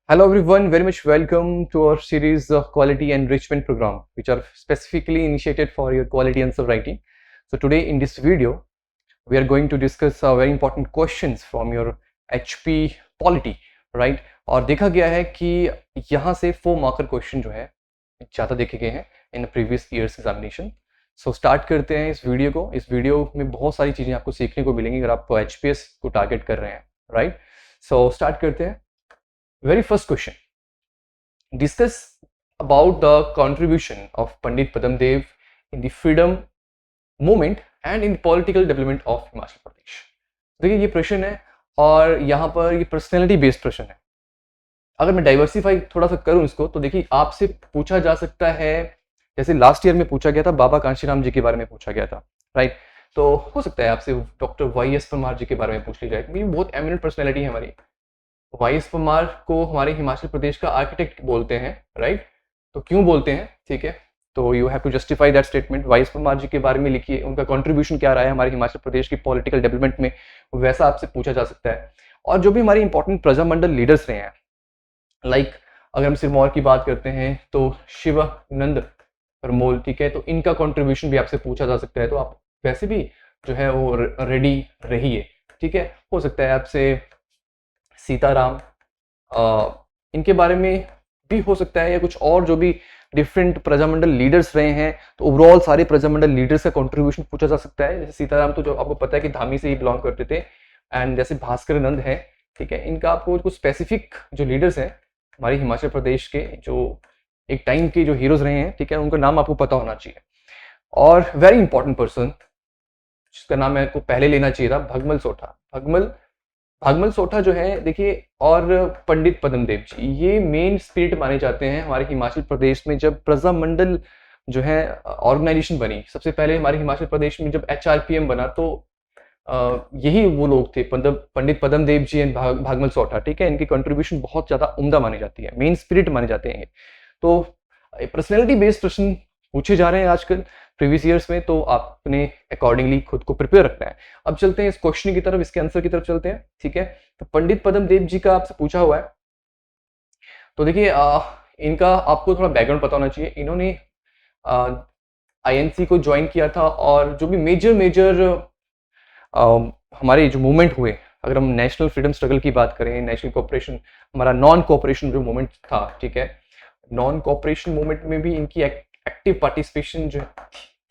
Hello everyone, very much welcome to our series of quality enrichment program which are specifically initiated for your quality answer writing. So today in this video we are going to discuss very important questions from your HP polity, right? और देखा गया है कि यहाँ से 4 marker question जो है ज़्यादा देखे गए हैं in previous years examination. So start करते हैं इस वीडियो को. इस वीडियो में बहुत सारी चीज़ें आपको सीखने को मिलेंगी अगर आप HPS को टारगेट कर रहे हैं, राइट? सो स्टार्ट करते हैं. Very first question. Discuss about the contribution of Pandit Padam Dev in the freedom movement and in the political development of Himachal Pradesh. देखिए ये प्रश्न है और यहाँ पर ये पर्सनैलिटी बेस्ड प्रश्न है. अगर मैं डाइवर्सिफाई थोड़ा सा करूँ इसको तो देखिए आपसे पूछा जा सकता है, जैसे लास्ट ईयर में पूछा गया था बाबा कांशीराम जी के बारे में पूछा गया था, राइट? तो हो सकता है आपसे डॉक्टर YS परमार जी के बारे में पूछ ली जाए. ये बहुत एमिनेंट पर्सनैलिटी है हमारी. YS परमार को हमारे हिमाचल प्रदेश का आर्किटेक्ट बोलते हैं, राइट? तो क्यों बोलते हैं, ठीक है? तो you have to justify that statement. YS Parmar ji के बारे में लिखिए, उनका कंट्रीब्यूशन क्या रहा है हमारे हिमाचल प्रदेश की पॉलिटिकल डेवलपमेंट में, वैसा आपसे पूछा जा सकता है. और जो भी हमारे इंपॉर्टेंट प्रजामंडल लीडर्स रहे हैं, लाइक अगर हम सिरमौर की बात करते हैं तो शिवानंद परमोल, ठीक है? तो इनका कंट्रीब्यूशन भी आपसे पूछा जा सकता है. तो आप वैसे भी जो है वो रेडी रहिए, ठीक है? हो सकता है आपसे सीताराम इनके बारे में भी हो सकता है, या कुछ और जो भी डिफरेंट प्रजामंडल लीडर्स रहे हैं, तो ओवरऑल सारे प्रजामंडल लीडर्स का कंट्रीब्यूशन पूछा जा सकता है. जैसे सीताराम तो जो आपको पता है कि धामी से ही बिलोंग करते थे, एंड जैसे भास्कर नंद है, ठीक है? इनका आपको कुछ स्पेसिफिक जो लीडर्स हैं हमारे हिमाचल प्रदेश के, जो एक टाइम के जो हीरोज रहे हैं, ठीक है, उनका नाम आपको पता होना चाहिए. और वेरी इंपॉर्टेंट पर्सन जिसका नाम मेरे को पहले लेना चाहिए था, भगमल सोठा. भागमल सोठा जो है, देखिए, और पंडित पदम देव जी, ये मेन स्पिरिट माने जाते हैं हमारे हिमाचल प्रदेश में. जब प्रजामंडल जो है ऑर्गेनाइजेशन बनी, सबसे पहले हमारे हिमाचल प्रदेश में जब HRPM बना, तो यही वो लोग थे, पंडित पदम देव जी एंड भागमल सोठा, ठीक है? इनकी कंट्रीब्यूशन बहुत ज़्यादा उम्दा मानी जाती है, मेन स्पिरिट माने जाते हैं. तो पर्सनैलिटी बेस्ड प्रश्न पूछे जा रहे हैं आजकल प्रीवियस ईयर्स में, तो आपने अकॉर्डिंगली खुद को प्रिपेयर रखना है. अब चलते हैं इस क्वेश्चन की तरफ, इसके आंसर की तरफ चलते हैं, ठीक है? तो पंडित पदम देव जी का आपसे पूछा हुआ है. तो देखिए इनका आपको थोड़ा बैकग्राउंड पता होना चाहिए. इन्होंने INC को ज्वाइन किया था, और जो भी मेजर हमारे जो मूवमेंट हुए, अगर हम नेशनल फ्रीडम स्ट्रगल की बात करें, नेशनल कोऑपरेशन, हमारा नॉन कोऑपरेशन जो मूवमेंट था, ठीक है, नॉन कोऑपरेशन मूवमेंट में भी इनकी एक्टिव पार्टिसिपेशन जो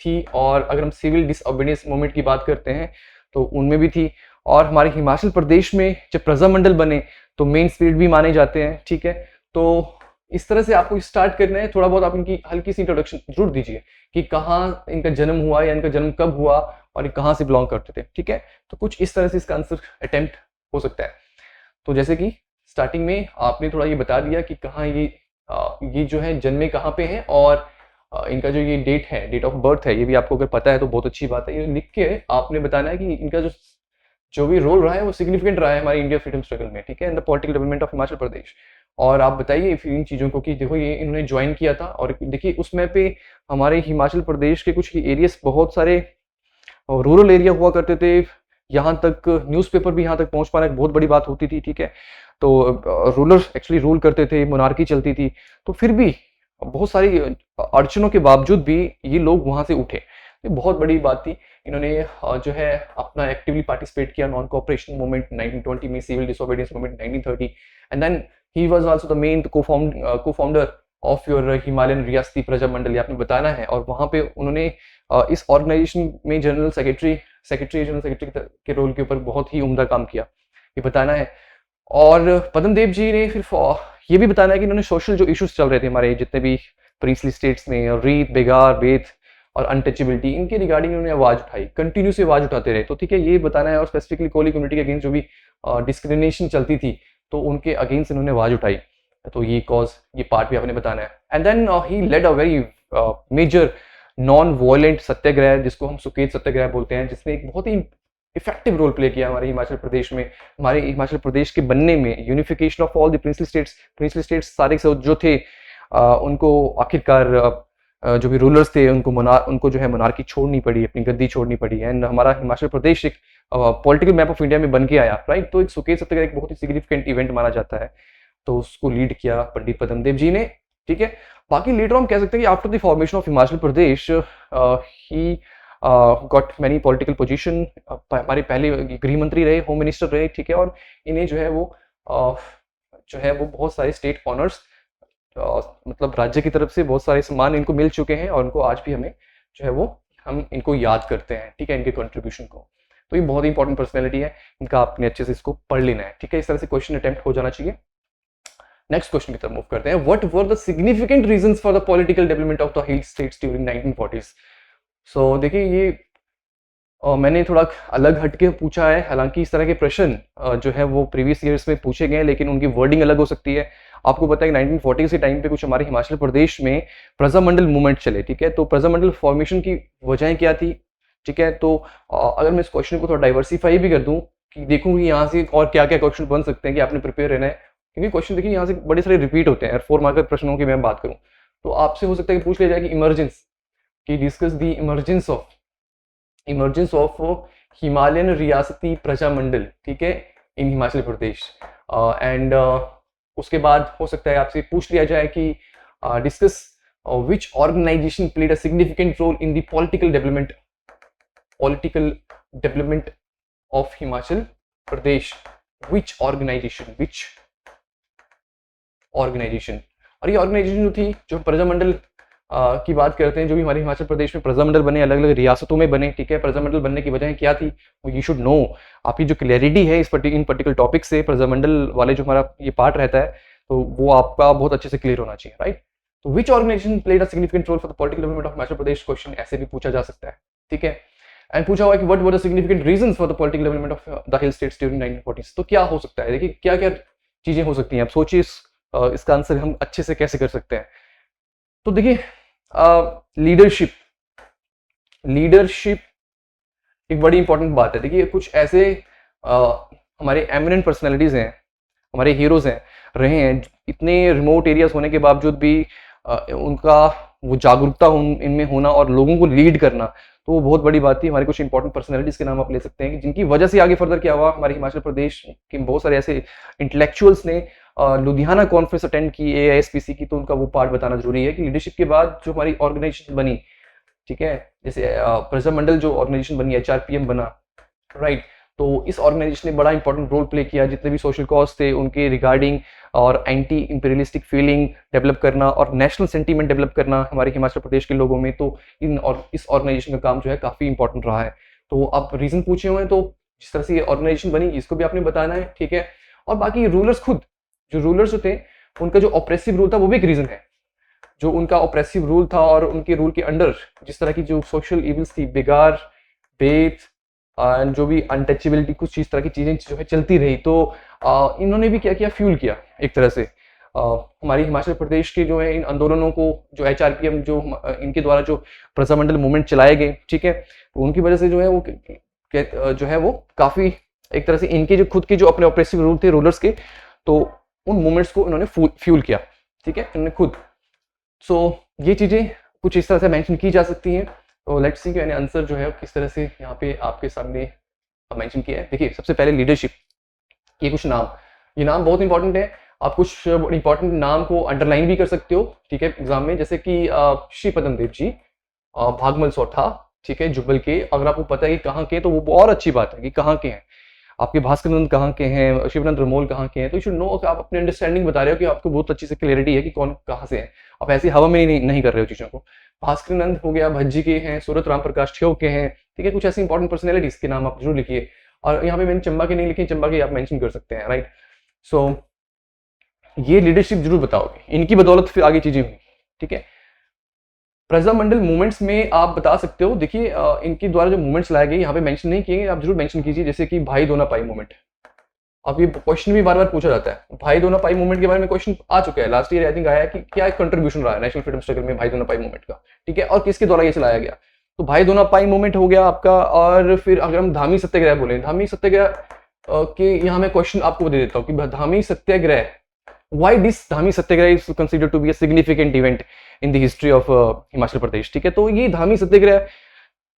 थी. और अगर हम सिविल डिसओबीडियंस मूवमेंट की बात करते हैं तो उनमें भी थी. और हमारे हिमाचल प्रदेश में जब प्रजामंडल बने तो मेन स्पिरिट भी माने जाते हैं, ठीक है? तो इस तरह से आपको स्टार्ट करना है. थोड़ा बहुत आप इनकी हल्की सी इंट्रोडक्शन जरूर दीजिए कि कहाँ इनका जन्म हुआ, या इनका जन्म कब हुआ, और कहाँ से बिलोंग करते थे, ठीक है? तो कुछ इस तरह से इसका आंसर अटेम्प्ट हो सकता है. तो जैसे कि स्टार्टिंग में आपने थोड़ा ये बता दिया कि कहाँ ये जो है जन्मे कहाँ पे हैं, और इनका जो ये डेट है, डेट ऑफ बर्थ है, ये भी आपको अगर पता है तो बहुत अच्छी बात है. ये लिख के आपने बताना है कि इनका जो भी रोल रहा है वो सिग्निफिकेंट रहा है हमारी इंडिया फ्रीडम स्ट्रगल में, ठीक है, in the political development of Himachal Pradesh. और आप बताइए फिर इन चीज़ों को कि देखो ये इन्होंने ज्वाइन किया था, और देखिए उसमें पे हमारे हिमाचल प्रदेश के कुछ एरियाज बहुत सारे रूरल एरिया हुआ करते थे. यहाँ तक न्यूज़पेपर भी यहाँ तक पहुँच पाना एक बहुत बड़ी बात होती थी, ठीक है? तो रूलर्स एक्चुअली रूल करते थे, मोनार्की चलती थी. तो फिर भी बहुत सारी अड़चनों के बावजूद भी ये लोग वहाँ से उठे. ये बहुत बड़ी बात थी. इन्होंने जो है अपना एक्टिवली पार्टिसिपेट किया नॉन कोऑपरेशन मूवमेंट 1920 में, civil disobedience movement 1930, and then he was also the main co-founder of your Himalayan रियासती प्रजामंडल, आपने बताना है. और वहाँ पे उन्होंने इस ऑर्गेनाइजेशन में जनरल सेक्रेटरी के रोल के ऊपर बहुत ही उम्दा काम किया, ये बताना है. और पदम देव जी ने फिर ये भी बताना है कि इन्होंने सोशल जो इश्यूज चल रहे थे हमारे जितने भी प्रिंसली स्टेट्स में, रीत, बेगार, बेथ और अनटचेबिलिटी, इनके रिगार्डिंग इन्होंने आवाज उठाई, कंटिन्यूसली आवाज उठाते रहे. तो ठीक है, ये बताना है. और स्पेसिफिकली कोली कम्युनिटी के अगेंस्ट जो भी डिस्क्रिमिनेशन चलती थी, तो उनके अगेंस्ट इन्होंने आवाज उठाई. तो ये पार्ट भी आपने बताना है. And then he led a very major non violent satyagraha, जिसको हम सुकेत सत्याग्रह बोलते हैं, जिसने एक बहुत ही इफेक्टिव रोल प्ले किया हमारे हिमाचल प्रदेश में, हमारे हिमाचल प्रदेश के बनने में, unification of all the princely states सारे जो थे, उनको आखिरकार जो भी रूलर्स थे उनको जो है मोनार्की छोड़नी पड़ी, अपनी गद्दी छोड़नी पड़ी. एंड हमारा हिमाचल प्रदेश एक पॉलिटिकल मैप ऑफ इंडिया में बन के आया, राइट? तो एक सुकेत सत्याग्रह एक बहुत ही सिग्निफिकेंट इवेंट माना जाता है. तो उसको लीड किया पंडित पद्मदेव जी ने, ठीक है। बाकी लीडर हम कह सकते हैं कि after the formation of Himachal Pradesh he got many political position. हमारे पहले गृह मंत्री रहे, होम मिनिस्टर रहे, ठीक है। और इन्हें जो है वो बहुत सारे स्टेट ऑनर्स, मतलब राज्य की तरफ से बहुत सारे सम्मान इनको मिल चुके हैं, और उनको आज भी हमें जो है वो हम इनको याद करते हैं, ठीक है, इनके कंट्रीब्यूशन को। तो ये बहुत ही इंपॉर्टेंट पर्सनैलिटी है, इनका आपने अच्छे से इसको पढ़ लेना है, ठीक है। इस तरह से क्वेश्चन अटेम्प्ट हो जाना चाहिए। नेक्स्ट क्वेश्चन की तरफ मूव करते हैं। What were the significant reasons for the political development of the hill states during 1940s? सो देखिए, ये मैंने थोड़ा अलग हटके पूछा है। हालांकि इस तरह के प्रश्न जो है वो प्रीवियस ईयर्स में पूछे गए हैं, लेकिन उनकी वर्डिंग अलग हो सकती है। आपको पता है कि 1940 के टाइम पे कुछ हमारे हिमाचल प्रदेश में प्रजामंडल मूवमेंट चले, ठीक है। तो प्रजामंडल फॉर्मेशन की वजह क्या थी, ठीक है। तो अगर मैं इस क्वेश्चन को थोड़ा डाइवर्सिफाई भी कर दूं कि देखूं कि यहाँ से और क्या क्या क्वेश्चन बन सकते हैं कि आपने प्रिपेयर रहना है, क्योंकि क्वेश्चन देखिए यहाँ से बड़े सारे रिपीट होते हैं। 4 मार्क प्रश्नों की मैं बात करूँ तो आपसे हो सकता है कि पूछ लिया जाए कि इमरजेंस की discuss the emergence of Himalayan रियासती प्रजामंडल, ठीक है, इन हिमाचल प्रदेश। एंड उसके बाद हो सकता है आपसे पूछ लिया जाए कि discuss which organisation played a significant role in the political development of Himachal Pradesh. Which organisation और ये ऑर्गेनाइजेशन जो थी, जो प्रजामंडल की बात करते हैं, जो भी हमारे हिमाचल प्रदेश में प्रजामंडल बने, अलग अलग रियासतों में बने, ठीक है। प्रजामंडल बनने की वजह क्या थी, वो यू शुड नो। आपकी जो क्लैरिटी है इन पर्टिकुलर टॉपिक से, प्रजामंडल वाले जो हमारा ये पार्ट रहता है, तो वो आपका बहुत अच्छे से क्लियर होना चाहिए, राइट। तो which organisation played a significant role for the political development of Himachal Pradesh, question ऐसे भी पूछा जा सकता है, ठीक है। एंड पूछा हुआ है कि what were the significant reasons for the political development of the hill states during 1940s। तो क्या हो सकता है, देखिए क्या क्या चीजें हो सकती हैं। आप सोचिए इसका आंसर हम अच्छे से कैसे कर सकते हैं। तो देखिए, लीडरशिप एक बड़ी इंपॉर्टेंट बात है। देखिए, कुछ ऐसे हमारे एमिनेंट पर्सनालिटीज हैं, हमारे हीरोज हैं, रहे हैं, इतने रिमोट एरियाज होने के बावजूद भी उनका वो जागरूकता इनमें होना और लोगों को लीड करना, तो वो बहुत बड़ी बात थी। हमारे कुछ इंपॉर्टेंट पर्सनालिटीज के नाम आप ले सकते हैं, जिनकी वजह से आगे फर्दर क्या हुआ, हमारे हिमाचल प्रदेश के बहुत सारे ऐसे इंटेलेक्चुअल्स ने लुधियाना कॉन्फ्रेंस अटेंड की, AISPC की। तो उनका वो पार्ट बताना जरूरी है कि लीडरशिप के बाद जो हमारी ऑर्गेनाइजेशन बनी, ठीक है, जैसे प्रजामंडल जो ऑर्गेनाइजेशन बनी, HRPM बना, राइट। तो इस ऑर्गेनाइजेशन ने बड़ा इंपॉर्टेंट रोल प्ले किया। जितने भी सोशल कॉज थे उनके रिगार्डिंग, और एंटी इंपीरियलिस्टिक फीलिंग डेवलप करना और नेशनल सेंटीमेंट डेवलप करना हमारे हिमाचल प्रदेश के लोगों में, तो इस ऑर्गेनाइजेशन का काम जो है काफी इंपॉर्टेंट रहा है। तो आप रीजन पूछे हुए हैं, तो जिस तरह से ये ऑर्गेनाइजेशन बनी इसको भी आपने बताना है, ठीक है। और बाकी रूलर्स खुद, जो रूलर्स जो थे, उनका जो ऑप्रेसिव रूल था वो भी एक रीजन है। जो उनका ऑप्रेसिव रूल था और उनके रूल के अंडर जिस तरह की जो सोशल इविल्स थी, बेगार, बेथ, जो भी अनटचेबिलिटी, कुछ चीज तरह की चीजें जो है चलती रही, तो इन्होंने भी क्या किया, फ्यूल किया एक तरह से हमारी हिमाचल प्रदेश के जो है इन आंदोलनों को। जो HRPM जो इनके द्वारा जो प्रजामंडल मूवमेंट चलाए गए, ठीक है, तो उनकी वजह से जो है वो काफी एक तरह से इनके जो खुद के जो अपने ऑप्रेसिव रूल थे रूलर्स के, तो उन मूवमेंट्स को इन्होंने फ्यूल किया, ठीक है, इन्होंने खुद। सो ये चीजें कुछ इस तरह से मेंशन की जा सकती हैं। तो लेट्स सी कि मैंने आंसर जो है किस तरह से यहाँ पे आपके सामने मेंशन किया है। देखिए, सबसे पहले लीडरशिप, ये कुछ नाम, ये नाम बहुत इंपॉर्टेंट है। आप कुछ इंपॉर्टेंट नाम को अंडरलाइन भी कर सकते हो, ठीक है, एग्जाम में, जैसे कि श्री पद्मदेव जी, भागमल सोठा, ठीक है, जुब्बल के। अगर आपको पता है कि कहाँ के, तो वो और अच्छी बात है कि कहाँ के हैं। आपके भास्कर नंद कहाँ के हैं, शिवनंद रमोल कहाँ के हैं, तो यू शुड नो कि आप अपने अंडरस्टैंडिंग बता रहे हो कि आपको बहुत अच्छी से क्लियरिटी है कि कौन कहाँ से है। आप ऐसी हवा में नहीं कर रहे हो चीजों को। भास्कर नंद हो गया, भज्जी के हैं, सूरत राम प्रकाश ठियोग के हैं, ठीक है। कुछ ऐसी इंपॉर्टेंट पर्सनैलिटीज के नाम आप जरूर लिखिए। और यहाँ पे मैंने चंबा के नहीं लिखे, चंबा के आप मेंशन कर सकते हैं, राइट। सो ये लीडरशिप जरूर बताओगे, इनकी बदौलत फिर आगे चीजें हुई, ठीक है। प्रजामंडल मूवमेंट्स में आप बता सकते हो, देखिए इनके द्वारा जो मूवमेंट्स लाए गए यहाँ पे मेंशन नहीं किए, आप जरूर मेंशन कीजिए, जैसे कि भाई दोना पाई मूवमेंट। अब ये क्वेश्चन भी बार बार पूछा जाता है, भाई दोना पाई मूवमेंट के बारे में क्वेश्चन आ चुका है, लास्ट ईयर आई थिंक आया है कि क्या कंट्रीब्यूशन रहा है नेशनल फ्रीडम स्ट्रगल में भाई दोना पाई मूवमेंट का, ठीक है, और किसके द्वारा ये चलाया गया। तो भाई दोना पाई मूवमेंट हो गया आपका। और फिर अगर हम धामी सत्याग्रह बोले, धामी सत्याग्रह के यहाँ मैं क्वेश्चन आपको दे देता हूँ कि धामी सत्याग्रह, why this Dhami Satyagraha is considered to be a significant event in the history of Himachal Pradesh, ठीक है। तो ये धामी सत्याग्रह,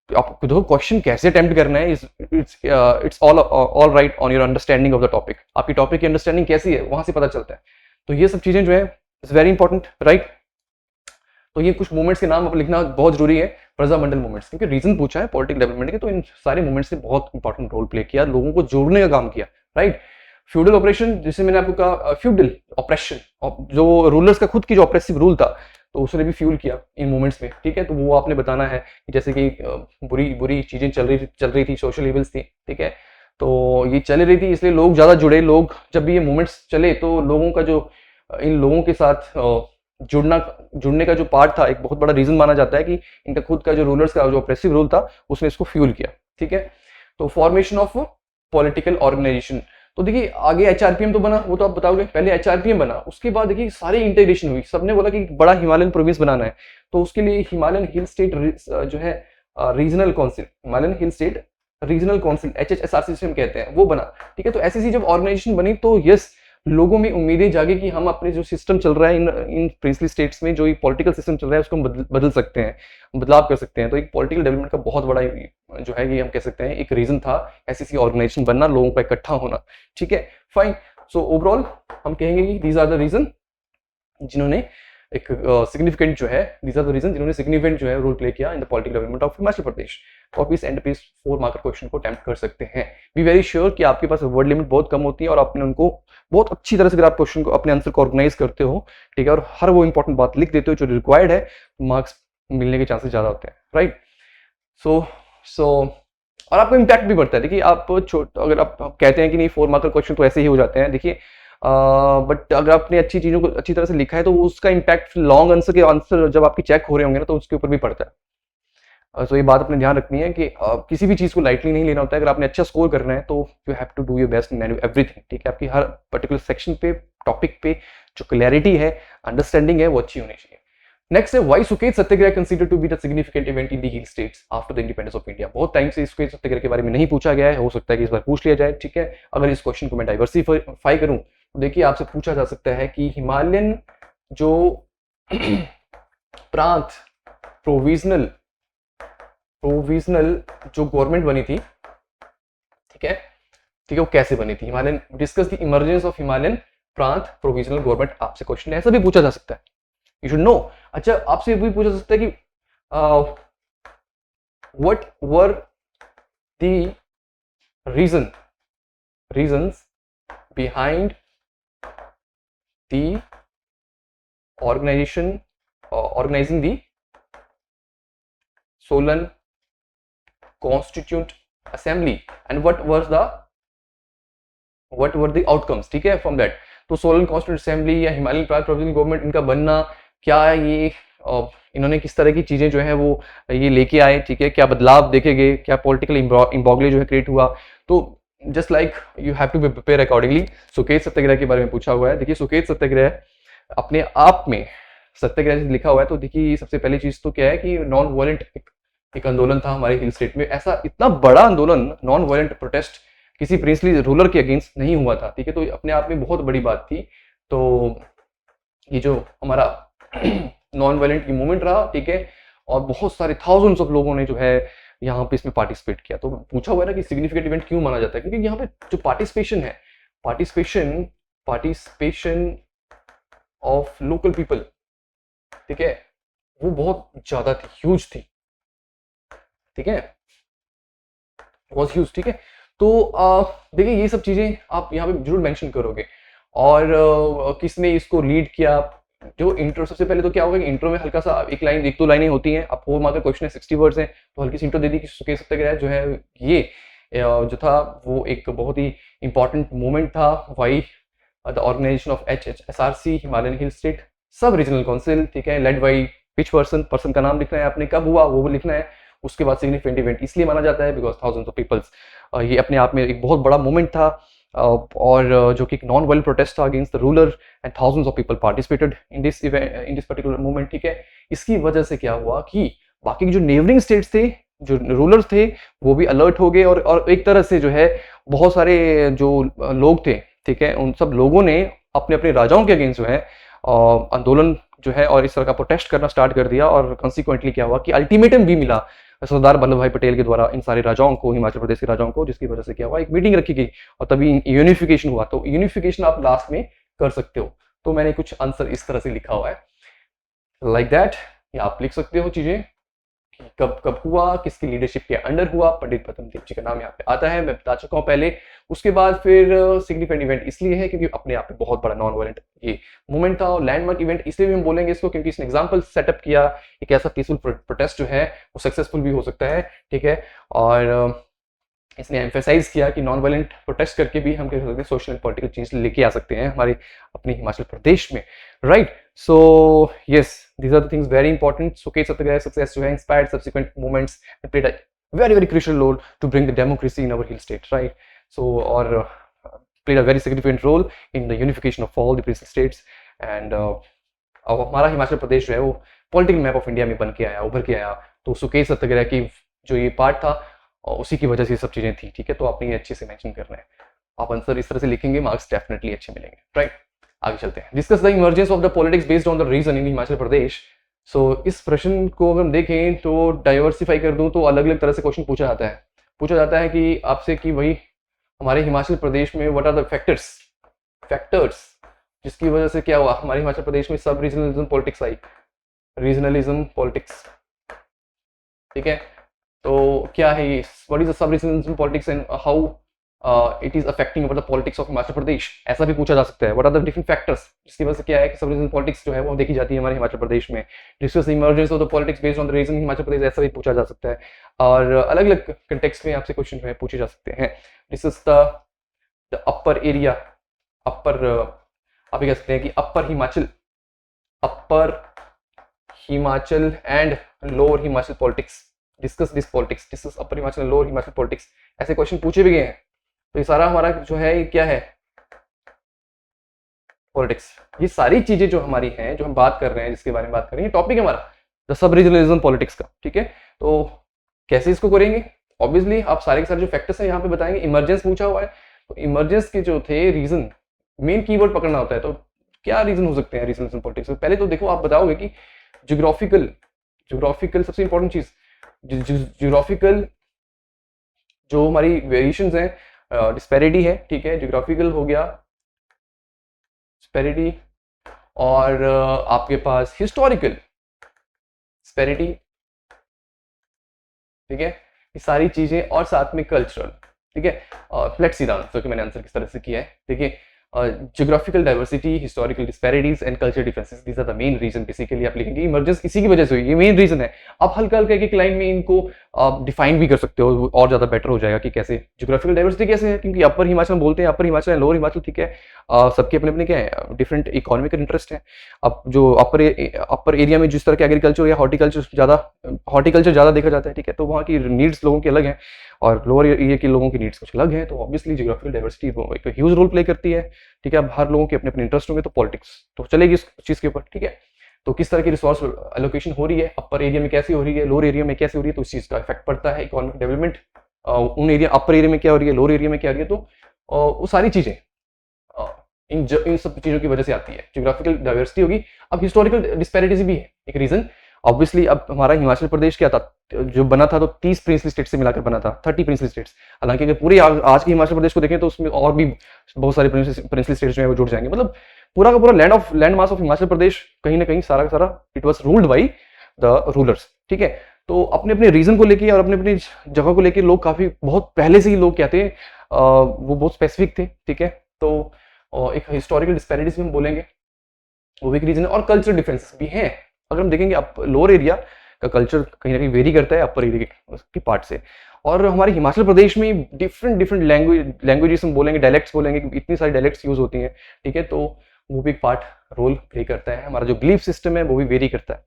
आपको देखो क्वेश्चन कैसे अटेम्प्ट करना है, it's all right on your understanding of the topic. आपकी टॉपिक की अंडरस्टैंडिंग कैसी है वहां से पता चलता है। तो ये सब चीजें जो है इट्स वेरी इंपॉर्टेंट, राइट। तो ये कुछ मूवमेंट्स के नाम आप लिखना बहुत जरूरी है, प्रजामंडल मूवमेंट्स, क्योंकि रीजन पूछा है पॉलिटिकल डेवलपमेंट के, तो इन सारे मूवमेंट्स ने बहुत इंपॉर्टेंट रोल प्ले किया, लोगों को जोड़ने का काम किया, राइट। फ्यूडल ऑपरेशन, जिसे मैंने आपको कहा फ्यूडल ऑपरेशन, जो रूलर्स का खुद की जो ऑपरेसिव रूल था, तो उसने भी फ्यूल किया इन मूवमेंट्स में, ठीक है। तो वो आपने बताना है कि जैसे कि बुरी बुरी चीजें चल रही थी, सोशल इवल्स थी, ठीक है। तो ये चल रही थी, इसलिए लोग ज्यादा जुड़े, लोग जब भी ये मूवमेंट्स चले तो लोगों का जो इन लोगों के साथ जुड़ने का जो पार्ट था, एक बहुत बड़ा रीजन माना जाता है कि इनका खुद का जो रूलर्स का जो ऑपरेसिव रूल था उसने इसको फ्यूल किया, ठीक है। तो फॉर्मेशन ऑफ पॉलिटिकल ऑर्गेनाइजेशन, तो देखिए आगे एचआरपीएम तो बना, वो तो आप बताओगे, पहले एचआरपीएम बना, उसके बाद देखिए सारी इंटीग्रेशन हुई, सबने बोला कि बड़ा हिमालयन प्रोविंस बनाना है, तो उसके लिए हिमालयन हिल स्टेट जो है regional council, Himalayan hill state regional council, HHSRC system कहते हैं, वो बना, ठीक है। तो ऐसी जब ऑर्गेनाइजेशन बनी तो यस, लोगों में उम्मीदें जागे कि हम अपने जो सिस्टम चल रहा है इन प्रिंसली स्टेट्स में, जो पॉलिटिकल सिस्टम चल रहा है उसको हम बदल सकते हैं, बदलाव कर सकते हैं। तो एक पॉलिटिकल डेवलपमेंट का बहुत बड़ा जो है ये हम कह सकते हैं एक रीजन था, ऐसी ऑर्गेनाइजेशन बनना, लोगों का इकट्ठा होना, ठीक है, फाइन। सो ओवरऑल हम कहेंगे कि दीज आर द रीजन जिन्होंने एक सिग्निफिकेंट जो है, दीज आर द रीजन जिन्होंने सिग्निफिकेंट जो है रोल प्ले किया in the political development of Himachal Pradesh. तो आप इस एंड पे 4 मार्कर क्वेश्चन को अटेम्प्ट कर सकते हैं। बी वेरी श्योर कि आपके पास वर्ड लिमिट बहुत कम होती है और आपने उनको बहुत अच्छी तरह से अगर आप क्वेश्चन को अपने आंसर को ऑर्गेनाइज करते हो, ठीक है, और हर वो इंपॉर्टेंट बात लिख देते हो जो रिक्वायर्ड है, मार्क्स मिलने के चांसेस ज्यादा होते हैं, राइट। सो और आपको इम्पैक्ट भी बढ़ता है। देखिए आप अगर आप कहते हैं कि नहीं 4 मार्कर क्वेश्चन तो ऐसे ही हो जाते हैं, देखिए बट अगर आपने अच्छी चीजों को अच्छी तरह से लिखा है तो उसका इम्पैक्ट लॉन्ग आंसर के आंसर जब आपके चेक हो रहे होंगे ना, तो उसके ऊपर भी पड़ता है। तो ये बात अपने ध्यान रखनी है कि किसी भी चीज को लाइटली नहीं लेना होता है। अगर आपने अच्छा स्कोर करना है तो you have to do your best in everything, ठीक है। आपकी हर पर्टिकुलर सेक्शन पे, टॉपिक पे जो क्लैरिटी है, अंडरस्टैंडिंग है, वो अच्छी होनी चाहिए। नेक्स्ट है why Suket Satyagraha consider to be the significant event in the hill states after the independence of India. बहुत टाइम से सुकेत सत्याग्रह के बारे में नहीं पूछा गया है, हो सकता है कि इस बार पूछ लिया जाए, ठीक है। अगर इस क्वेश्चन को मैं डाइवर्सिफाई करूं तो देखिए आपसे पूछा जा सकता है कि हिमालयन जो प्रांत प्रोविजनल जो गवर्नमेंट बनी थी, ठीक है, वो कैसे बनी थी। Himalayan discuss the emergence of Himalayan प्रांत प्रोविजनल गवर्नमेंट, आपसे क्वेश्चन ऐसा भी पूछा जा सकता है, यू शुड नो। अच्छा, आपसे भी पूछा जा सकता है कि what were the reasons behind the organizing the Solan Constituent Assembly and what were the outcomes, ठीक है, from that। तो सोलन कॉन्स्टिट्यूंट असेंबली या हिमालयन प्रांत प्रोविजनल गवर्नमेंट, इनका बनना क्या है, ये इन्होंने किस तरह की चीजें जो है वो ये लेके आए, ठीक है, क्या बदलाव देखे गए, क्या पॉलिटिकल इम्बॉगले जो है क्रिएट हुआ। तो just like you have to be prepare accordingly. Suket Satyagraha के बारे में पूछा हुआ है। देखिए सुकेत सत्याग्रह अपने आप में सत्याग्रह लिखा हुआ है, तो देखिए सबसे पहली चीज तो क्या है कि नॉन वायलेंट एक आंदोलन था हमारे हिल स्टेट में। ऐसा इतना बड़ा आंदोलन, नॉन वायलेंट प्रोटेस्ट किसी प्रिंसली रूलर के अगेंस्ट नहीं हुआ था, ठीक है। तो अपने आप में बहुत बड़ी बात थी। तो ये जो हमारा नॉन वायलेंट मूवमेंट रहा, ठीक है, और बहुत सारे थाउजेंड्स ऑफ लोगों ने जो है यहाँ पे इसमें पार्टिसिपेट किया। तो पूछा हुआ है ना कि सिग्निफिकेंट इवेंट क्यों माना जाता है, क्योंकि यहाँ पे जो पार्टिसिपेशन है, पार्टिसिपेशन ऑफ लोकल पीपल, ठीक है, वो बहुत ज्यादा थी, ह्यूज थी, ठीक है, वॉज ह्यूज, ठीक है। तो देखिए ये सब चीजें आप यहाँ पे जरूर मेंशन करोगे। और किसने इसको लीड किया, जो इंट्रो, सबसे पहले तो क्या होगा कि इंट्रो में हल्का सा एक दो लाइनें होती हैं। अब 4 मार्क का क्वेश्चन है, 60 वर्ड्स हैं, तो हल्की सी इंट्रो दे दी कि सुकेत सत्याग्रह जो है ये जो था वो एक बहुत ही इंपॉर्टेंट मोमेंट था। Why the organisation of HHSRC Himalayan hill state sub regional council, ठीक है, लेड बाई विच पर्सन का नाम लिखना है आपने, कब हुआ वो लिखना है। उसके बाद सिग्निफिकेंट इवेंट इसलिए माना जाता है बिकॉज थाउजेंड्स ऑफ पीपल्स, ये अपने आप में एक बहुत बड़ा मोमेंट था, और जो कि एक नॉन वायलेंट प्रोटेस्ट था against the ruler and thousands of people participated in this particular movement, ठीक है। इसकी वजह से क्या हुआ कि बाकी जो नेबरिंग स्टेट्स थे, जो रूलर्स थे, वो भी अलर्ट हो गए, और एक तरह से जो है बहुत सारे जो लोग थे, ठीक है, उन सब लोगों ने अपने अपने राजाओं के अगेंस्ट जो है आंदोलन जो है और इस तरह का प्रोटेस्ट करना स्टार्ट कर दिया। और कॉन्सिक्वेंटली क्या हुआ कि अल्टीमेटम भी मिला सरदार वल्लभ भाई पटेल के द्वारा इन सारे राजाओं को, हिमाचल प्रदेश के राजाओं को, जिसकी वजह से क्या हुआ, एक मीटिंग रखी गई और तभी यूनिफिकेशन हुआ। तो यूनिफिकेशन आप लास्ट में कर सकते हो। तो मैंने कुछ आंसर इस तरह से लिखा हुआ है लाइक दैट, या आप लिख सकते हो चीजें कि कब कब हुआ, किसकी लीडरशिप के अंडर हुआ। पंडित प्रथम देव जी का नाम यहाँ पे आता है, मैं बता चुका हूँ पहले। उसके बाद फिर सिग्निफिकेंट इवेंट इसलिए है क्योंकि अपने आप में बहुत बड़ा नॉन वायलेंट ये मूवमेंट था, और लैंडमार्क इवेंट इसलिए भी हम बोलेंगे इसको क्योंकि इसने एग्जाम्पल सेटअप किया एक ऐसा पीसफुल प्रोटेस्ट जो है वो सक्सेसफुल भी हो सकता है, ठीक है। और इसने एम्फेसाइज किया कि नॉन वायलेंट प्रोटेस्ट करके भी हम कह सकते हैं सोशल एंड पॉलिटिकल चेंज लेके आ सकते हैं हमारे अपने हिमाचल प्रदेश में, right. So yes, these are the things very important. Suket Satyagraha success जो है inspired subsequent movements and played a very very crucial role to bring the democracy in our hill state, right? So or played a very significant role in the unification of all the princely states, and अब हमारा हिमाचल प्रदेश जो है वो political map of India में बन के आया, उभर के आया। तो सुकेत सत्याग्रह की जो ये पार्ट था और उसी की वजह से ये सब चीजें थी, ठीक है। तो आपने ये अच्छे से मेंशन करना है। आप आंसर इस तरह से लिखेंगे, मार्क्स डेफिनेटली अच्छे मिलेंगे, राइट। आगे चलते हैं। Discuss the emergence of the politics based on the region in Himachal Pradesh. So इस प्रश्न को अगर हम देखें तो डाइवर्सिफाई कर दूं तो अलग अलग तरह से क्वेश्चन पूछा जाता है कि आपसे कि वही हमारे हिमाचल प्रदेश में व्हाट आर द फैक्टर्स जिसकी वजह से क्या हुआ हमारे हिमाचल प्रदेश में सब रीजनलिज्म पॉलिटिक्स आई, रीजनलिज्म पॉलिटिक्स, ठीक है। तो क्या है ये, what is the sub regionalism politics and how it is affecting over the politics of Himachal Pradesh, ऐसा भी पूछा जा सकता है। What are the different factors जिसकी वजह से क्या है कि सब रीजनल पॉलिटिक्स जो है वो देखी जाती है हमारे हिमाचल प्रदेश में। Discuss the emergence of the politics based on the region Himachal Pradesh, ऐसा भी पूछा जा सकता है। और अलग अलग कंटेक्स्ट में आपसे क्वेश्चन जो है पूछे जा सकते हैं। Discuss the upper area, upper आप ये कह सकते हैं कि upper Himachal and lower Himachal politics. Discuss this politics, discuss upper Himachal and lower Himachal politics, ऐसे क्वेश्चन पूछे भी गए हैं। तो ये सारा हमारा जो है ये क्या है, पॉलिटिक्स। ये सारी चीजें जो हमारी हैं, जो हम बात कर रहे हैं, जिसके बारे में बात कर रहे हैं, टॉपिक हमारा द सब रीजनलिज्म पॉलिटिक्स का, ठीक है। तो कैसे इसको करेंगे, ऑब्वियसली आप सारे के सारे जो फैक्टर्स हैं यहाँ पे बताएंगे। इमरजेंस पूछा हुआ है, तो इमरजेंस के जो थे रीजन, मेन कीवर्ड पकड़ना होता है। तो क्या रीजन हो सकते हैं रीजनलिज्म पॉलिटिक्स? पहले तो देखो, आप बताओगे कि ज्योग्राफिकल सबसे इंपॉर्टेंट चीज, ज्योग्राफिकल जो हमारी वेरिएशंस हैं, डिस्पैरिटी है, ठीक है। ज्योग्राफिकल हो गया डिस्पैरिटी, और आपके पास हिस्टोरिकल डिस्पैरिटी, ठीक है। ये सारी चीजें, और साथ में कल्चरल, ठीक है। लेट्स सी द आंसर कि मैंने आंसर किस तरह से किया है, देखिए। Geographical diversity, historical disparities and culture differences, these are the main reason. Basically आप लिखेंगे इमरजेंस इसी की वजह से हुई, ये मेन रीजन है। आप हल्का हल्का एक लाइन में इनको आप डिफाइन भी कर सकते हो, और ज्यादा बेटर हो जाएगा कि कैसे ज्योग्राफिकल डाइवर्सिटी कैसे है, क्योंकि अपर हिमाचल बोलते हैं, अपर हिमाचल है, लोअर हिमाचल, ठीक है। सबके अपने अपने क्या है, डिफरेंट इकोनॉमिक इंटरेस्ट है। अब जो अपर एरिया में जिस तरह के एग्रीकल्चर या हॉर्टिकल्चर ज्यादा देखा जाता है, ठीक है, तो वहाँ की नीड्स लोगों की अलग है, और लोअर एरिया के लोगों की नीड्स कुछ अलग है। तो ऑब्वियसली ज्योग्राफिकल डाइवर्सिटी एक ह्यूज रोल प्ले करती है, ठीक है। अब हर लोगों के अपने अपने इंटरेस्ट होंगे तो पॉलिटिक्स तो चलेगी इस चीज के ऊपर, ठीक है। तो किस तरह की रिसोर्स एलोकेशन हो रही है, अपर एरिया में कैसी हो रही है, लोअर एरिया में कैसी हो रही है, तो इस चीज का इफेक्ट पड़ता है इकोनॉमिक डेवलपमेंट। उन एरिया अपर एरिया में क्या हो रही है, लोअर एरिया में क्या हो रही है, तो वो सारी चीजें इन सब चीजों की वजह से आती है। ज्योग्राफिकल डाइवर्सिटी होगी। अब हिस्टोरिकल डिस्पैरिटीज भी है एक रीजन। ऑब्वियसली अब हमारा हिमाचल प्रदेश क्या था, जो बना था तो 30 प्रिंसली स्टेट से मिलाकर बना था, 30 प्रिंसली स्टेट्स। हालांकि अगर पूरे आज के हिमाचल प्रदेश को देखें तो उसमें और भी बहुत सारे प्रिंसली स्टेट्स जो है वो जुड़ जाएंगे। मतलब पूरा का पूरा लैंड मास ऑफ हिमाचल प्रदेश कहीं ना कहीं सारा का सारा it was ruled by the rulers, ठीक है। तो अपने अपने रीजन को लेके और अपने अपनी जगह को लेके लोग काफी बहुत पहले से ही लोग क्या थे, वो बहुत स्पेसिफिक थे, ठीक है। तो एक हिस्टोरिकल डिस्पैरिटीज भी हम बोलेंगे, वो भी एक रीजन है। और कल्चरल डिफरेंसेस भी हैं। अगर हम देखेंगे अब लोअर एरिया का कल्चर कहीं ना कहीं वेरी करता है अपर एरिया की पार्ट से। और हमारे हिमाचल प्रदेश में डिफरेंट लैंग्वेजेस हम बोलेंगे, डायलेक्ट्स बोलेंगे, इतनी सारी डायलेक्ट्स यूज होती हैं, ठीक है। तो वो भी एक पार्ट रोल प्ले करता है। हमारा जो बिलीफ सिस्टम है वो भी वेरी करता है।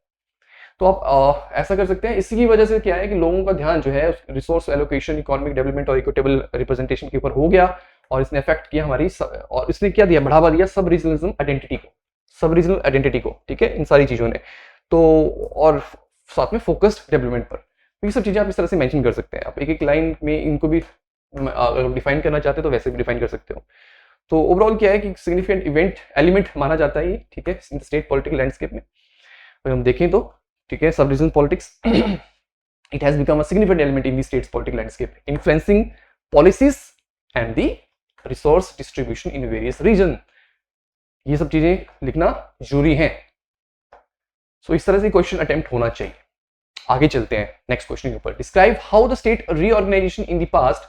तो आप ऐसा कर सकते हैं। इसी की वजह से क्या है कि लोगों का ध्यान जो है रिसोर्स एलोकेशन, इकोनॉमिक डेवलपमेंट और इक्विटेबल रिप्रेजेंटेशन के ऊपर हो गया, और इसने अफेक्ट किया हमारी और इसने क्या दिया, बढ़ावा दिया सब रीजनलिज्म आइडेंटिटी को, ठीक है, इन सारी चीजों ने। तो और साथ में फोकस्ड डेवलपमेंट पर, तो ये सब चीजें आप इस तरह से मेंशन कर सकते हैं। आप एक एक लाइन में इनको भी डिफाइन करना चाहते हैं तो वैसे भी डिफाइन कर सकते हो। तो ओवरऑल क्या है कि सिग्निफिकेंट इवेंट एलिमेंट माना जाता है ये, ठीक है, इन स्टेट पॉलिटिकल लैंडस्केप में। अगर हम देखें तो, ठीक है, sub region politics it has become a significant element in the state's political landscape, influencing policies and the resource distribution in various regions. ये सब चीजें लिखना जरूरी है। सो इस तरह से क्वेश्चन अटेम्प्ट होना चाहिए। आगे चलते हैं नेक्स्ट क्वेश्चन के ऊपर। Describe how the state reorganisation in the past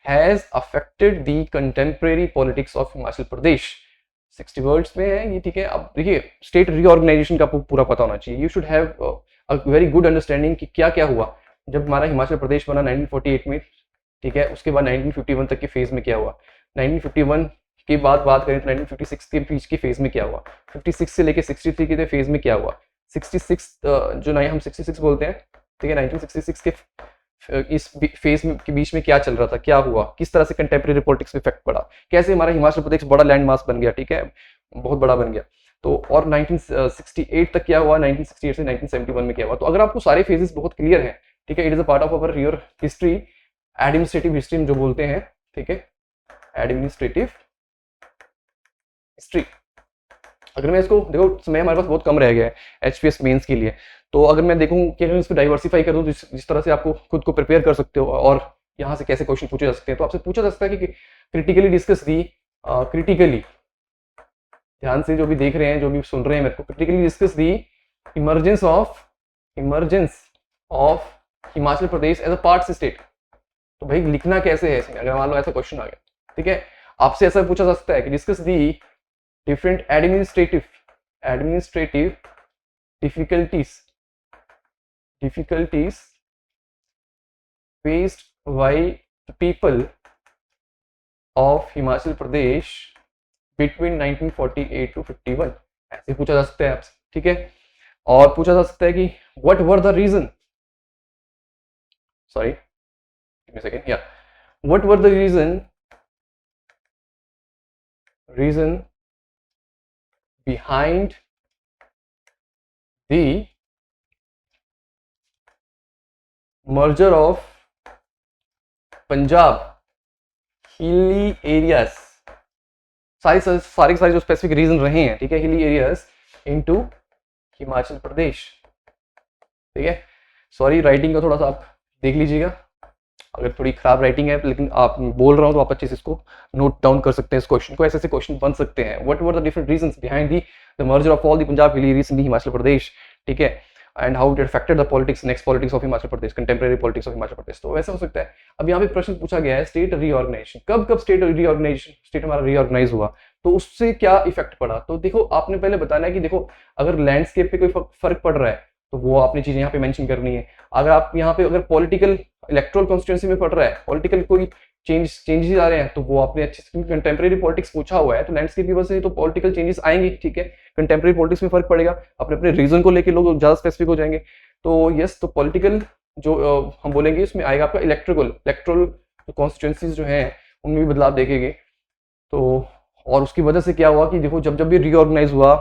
has affected the contemporary politics of Himachal Pradesh. 60 words में है ये, ठीक है। अब देखिए, स्टेट रीऑर्गेनाइजेशन का आपको पूरा पता होना चाहिए। You should have a very good understanding कि क्या क्या हुआ जब हमारा हिमाचल प्रदेश बना 1948 में, ठीक है। उसके बाद 1951 तक के फेज में क्या हुआ, 1951 की बात करें तो 1956 के बीच के फेज में क्या हुआ, 56 से लेके 63 के फेज में क्या हुआ, 66 जो नहीं हम 66 बोलते हैं, ठीक है, 1966 के इस फेज के बीच में क्या चल रहा था, क्या हुआ, किस तरह से कंटेम्प्रेरी पॉलिटिक्स में इफेक्ट पड़ा, कैसे हमारा हिमाचल प्रदेश बड़ा लैंड मास बन गया, ठीक है, बहुत बड़ा बन गया। तो और 1968 तक क्या हुआ, 1968 से 1971 में क्या हुआ। तो अगर आपको सारे फेजेस बहुत क्लियर हैं, ठीक है, it is a part of our your history, administrative history जो बोलते हैं, ठीक है, एडमिनिस्ट्रेटिव हिस्ट्री। अगर मैं इसको देखो, समय हमारे पास बहुत कम रह गया है एचपीएस मेंस के लिए, तो अगर मैं देखूं कि अगर इसको डाइवर्सिफाई कर दूं जिस तरह से आपको खुद को प्रिपेयर कर सकते हो और यहाँ से कैसे क्वेश्चन पूछे जा सकते हैं, तो आपसे पूछा जा सकता है कि क्रिटिकली डिस्कस दी, क्रिटिकली ध्यान से जो भी देख रहे हैं, जो भी सुन रहे हैं मेरे को, critically discuss the emergence of Himachal Pradesh as a part state. तो भाई लिखना कैसे है इसमें, अगर मान लो ऐसा क्वेश्चन आ गया, ठीक है, आपसे ऐसा पूछा जा सकता है कि discuss the different administrative difficulties faced by the people of Himachal Pradesh between 1948 to 51, ऐसे पूछा जा सकता है आपसे, ठीक है। और पूछा जा सकता है कि what were the reason, sorry give me a second, yeah, what were the reason behind the merger of Punjab hilly areas, सारे जो स्पेसिफिक रीजन रहे हैं, ठीक है, hilly areas into Himachal Pradesh, ठीक है। सॉरी राइटिंग का थोड़ा सा आप देख लीजिएगा, अगर थोड़ी खराब राइटिंग है, लेकिन आप बोल रहा हूं तो आप अच्छे से इसको नोट डाउन कर सकते हैं। इस क्वेश्चन को ऐसे क्वेश्चन बन सकते हैं। What were the different reasons behind the merger of all the Punjab hilly areas in Himachal Pradesh, ठीक है, and how it affected the politics, next politics of Himachal Pradesh, contemporary politics of Himachal Pradesh. तो वैसे हो सकता है। अब यहाँ पे प्रश्न पूछा गया है स्टेट रीऑर्गेनाइजेशन, कब स्टेट रीऑर्गेनाइजेशन, स्टेट हमारा रीऑर्गेनाइज हुआ तो उससे क्या इफेक्ट पड़ा। तो देखो, आपने पहले बताना है कि देखो अगर लैंडस्केप पे कोई फर्क पड़ रहा है तो वो आपने चीजें यहाँ पे मेंशन करनी है। अगर आप यहाँ पे अगर पॉलिटिकल इलेक्ट्रल कॉन्स्टिट्यूंसी में पड़ रहा है, पॉलिटिकल कोई चेंजेस आ रहे हैं, तो वो आपने अच्छे से, कंटेम्प्रेरी पॉलिटिक्स पूछा हुआ है तो लैंडस्केप की वजह से तो पॉलिटिकल चेंजेस आएंगे, ठीक है, कंटेम्प्रेरी पॉलिटिक्स में फर्क पड़ेगा, अपने अपने रीजन को लेकर लोग ज्यादा स्पेसिफिक हो जाएंगे। तो यस, तो पॉलिटिकल जो हम बोलेंगे उसमें आएगा आपका इलेक्ट्रल कॉन्स्टिट्यूंसीज जो है उनमें भी बदलाव देखेंगे। तो और उसकी वजह से क्या हुआ कि देखो जब भी रीऑर्गेनाइज हुआ,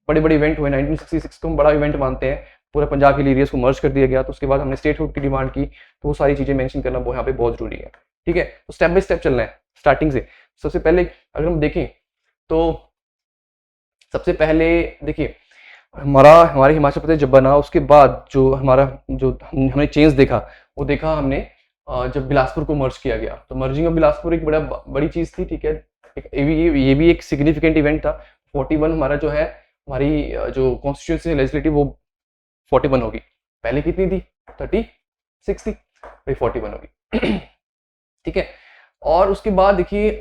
बड़े बड़े इवेंट हुए, 1966 को हम बड़ा इवेंट मानते हैं, पूरा पंजाब हिल एरियाज को मर्ज कर दिया गया, तो उसके बाद हमने स्टेटहुड की डिमांड की, तो वो सारी चीजें मेंशन करना वो यहाँ पे बहुत जरूरी है, ठीक है। तो स्टेप बाय स्टेप चलना है स्टार्टिंग से। सबसे पहले अगर हम देखें तो सबसे पहले देखिए हमारे हिमाचल प्रदेश जब बना, उसके बाद जो हमने चेंज देखा, वो देखा हमने जब बिलासपुर को मर्ज किया गया। तो मर्जिंग ऑफ बिलासपुर एक बड़ी चीज थी, ठीक है, ये भी एक सिग्निफिकेंट इवेंट था। 41 हमारा जो है, हमारी जो कॉन्स्टिट्यूंसी लेजिस्लेटिव वो 41 होगी, पहले कितनी थी, 36 थी, भाई 41 होगी ठीक है। और उसके बाद देखिए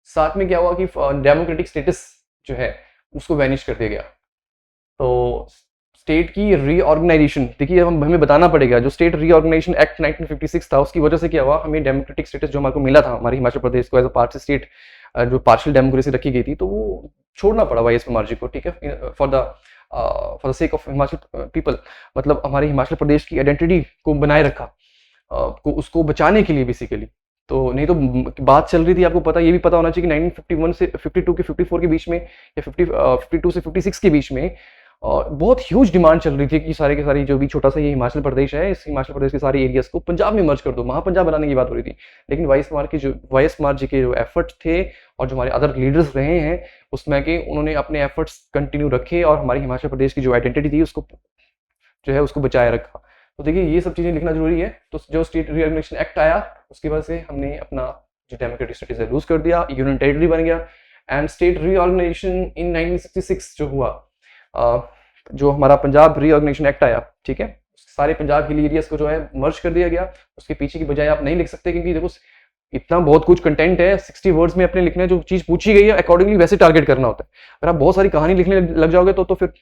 साथ में क्या हुआ कि डेमोक्रेटिक स्टेटस जो है उसको वैनिश कर दिया गया। तो स्टेट की रीऑर्गेनाइजेशन, देखिए हमें बताना पड़ेगा, जो स्टेट रीऑर्गेनाइजेशन एक्ट 1956 था उसकी वजह से क्या हुआ, हमें डेमोक्रेटिक स्टेटस जो हमारे को मिला था हमारे हिमाचल प्रदेश को एज अ पार्ट स्टेट, जो पार्शियल डेमोक्रेसी रखी गई थी, तो वो छोड़ना पड़ा वाईएस मार्जी को, ठीक है, for the sake of Himachal people, मतलब हमारे हिमाचल प्रदेश की आइडेंटिटी को बनाए रखा, उसको बचाने के लिए बेसिकली। तो नहीं तो बात चल रही थी, आपको पता, ये भी पता होना चाहिए कि 1951 से 52 के 54 के बीच में, या 52 से 56 के बीच में बहुत ह्यूज डिमांड चल रही थी कि सारे के सारी जो भी छोटा सा ये हिमाचल प्रदेश है, इस हिमाचल प्रदेश के सारे एरियाज को पंजाब में मर्ज कर दो, महापंजाब बनाने की बात हो रही थी। लेकिन वाईएस कुमार जी के जो एफर्ट थे और जो हमारे अदर लीडर्स रहे हैं उसमें कि उन्होंने अपने एफर्ट्स कंटिन्यू रखे और हमारे हिमाचल प्रदेश की जो आइडेंटिटी थी उसको जो है उसको बचाए रखा। तो देखिए ये सब चीजें लिखना जरूरी है। तो जो स्टेट रीऑर्गेनाइजेशन एक्ट आया उसकी वजह से हमने अपना जो डेमोक्रेटिक स्टेटस है लूज कर दिया, यूनियन टेरिटरी बन गया, एंड स्टेट रीऑर्गेनाइजेशन इन 1966 जो हुआ, जो हमारा पंजाब रीऑर्गेनाइजेशन एक्ट आया, ठीक है, सारे पंजाब हिल एरियाज को जो है मर्ज कर दिया गया। उसके पीछे की बजाय आप नहीं लिख सकते, क्योंकि देखो इतना बहुत कुछ कंटेंट है, 60 वर्ड्स में अपने लिखना है, जो चीज पूछी गई है अकॉर्डिंगली वैसे टारगेट करना होता है। अगर आप बहुत सारी कहानी लिखने लग जाओगे तो फिर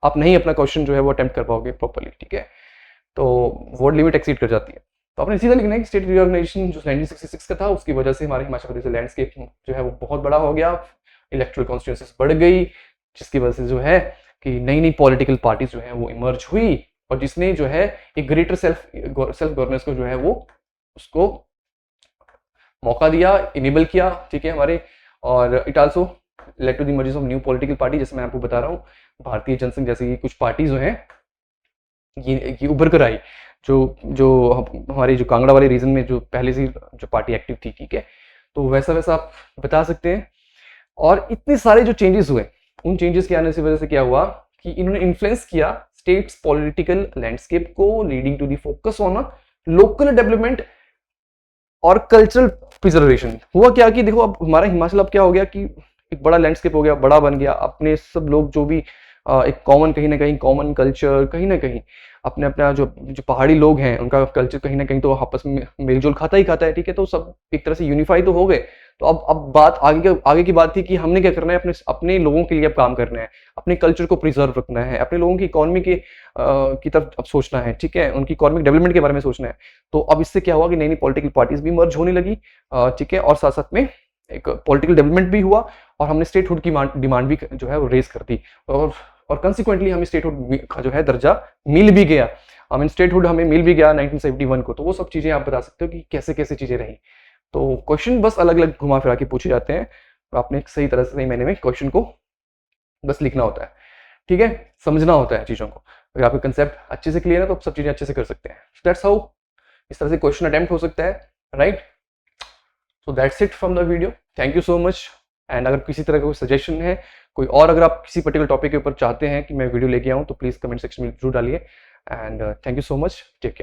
आप नहीं अपना क्वेश्चन जो है वो अटेम्प्ट कर पाओगे प्रॉपर्ली, ठीक है, तो वर्ड लिमिट एक्सीड कर जाती है। तो आपने सीधा लिखना है कि स्टेट रीऑर्गेनाइजेशन जो 1966 का था, उसकी वजह से हमारे हिमाचल प्रदेश लैंडस्केप जो है वो बहुत बड़ा हो गया, इलेक्टोरल कॉन्स्टिट्यूएंसीज बढ़ गई, जिसकी वजह से जो है कि नई नई पॉलिटिकल पार्टीज जो है वो इमर्ज हुई, और जिसने जो है एक ग्रेटर सेल्फ गवर्नेंस को जो है वो उसको मौका दिया, इनेबल किया, ठीक है हमारे। और it also led to the emergence of new political party, जैसे मैं आपको बता रहा हूँ भारतीय जनसंघ जैसी कुछ पार्टी जो है ये उभर कर आई, जो हमारे जो कांगड़ा वाले रीजन में जो पहले से जो पार्टी एक्टिव थी, ठीक है, तो वैसा वैसा आप बता सकते हैं। और इतने सारे जो चेंजेस हुए, उन चेंजेस के आने से वजह से क्या हुआ कि इन्होंने इन्फ्लुएंस किया स्टेट्स पॉलिटिकल लैंडस्केप को, leading to the focus on local development और कल्चरल प्रिजर्वेशन। हुआ क्या कि देखो अब हमारा हिमाचल अब क्या हो गया कि एक बड़ा लैंडस्केप हो गया, बड़ा बन गया, अपने सब लोग जो भी एक कॉमन कहीं ना कहीं कॉमन कल्चर, कहीं ना कहीं अपने अपना जो पहाड़ी लोग हैं उनका कल्चर कहीं ना कहीं तो आपस में मेलजोल खाता ही खाता है, ठीक है, तो सब एक तरह से यूनिफाई तो हो गए। तो अब बात आगे की बात थी कि हमने क्या करना है, अपने अपने लोगों के लिए अब काम करना है, अपने कल्चर को प्रिजर्व रखना है, अपने लोगों की इकोनॉमी की तरफ अब सोचना है, ठीक है, उनकी इकोनॉमिक डेवलपमेंट के बारे में सोचना है। तो अब इससे क्या हुआ कि नई नई पॉलिटिकल पार्टीज भी मर्ज होने लगी, ठीक है, और साथ साथ में एक पॉलिटिकल डेवलपमेंट भी हुआ, और हमने स्टेटहुड की डिमांड भी जो है वो रेज कर दी, और कंसिक्वेंटली हमें स्टेटहुड का जो है दर्जा मिल भी गया, स्टेटहुड हमें मिल भी गया 1971 को। तो वो सब चीजें आप बता सकते हो कि कैसे कैसे चीजें रही। तो क्वेश्चन बस अलग अलग घुमा फिरा के पूछे जाते हैं, तो आपने सही तरह से सही मैंने में क्वेश्चन को बस लिखना होता है, ठीक है, समझना होता है चीजों को। अगर आपका कंसेप्ट अच्छे से क्लियर है तो आप सब चीजें अच्छे से कर सकते हैं। दैट्स हाउ इस तरह से क्वेश्चन अटेम्प्ट हो सकता है, right. So that's it from the video, thank you so much. And अगर किसी तरह का कोई सजेशन है, कोई और अगर आप किसी पर्टिकुलर टॉपिक के ऊपर चाहते हैं कि मैं वीडियो लेके आऊँ, तो प्लीज कमेंट सेक्शन में जरूर डालिए। And thank you so much, take care.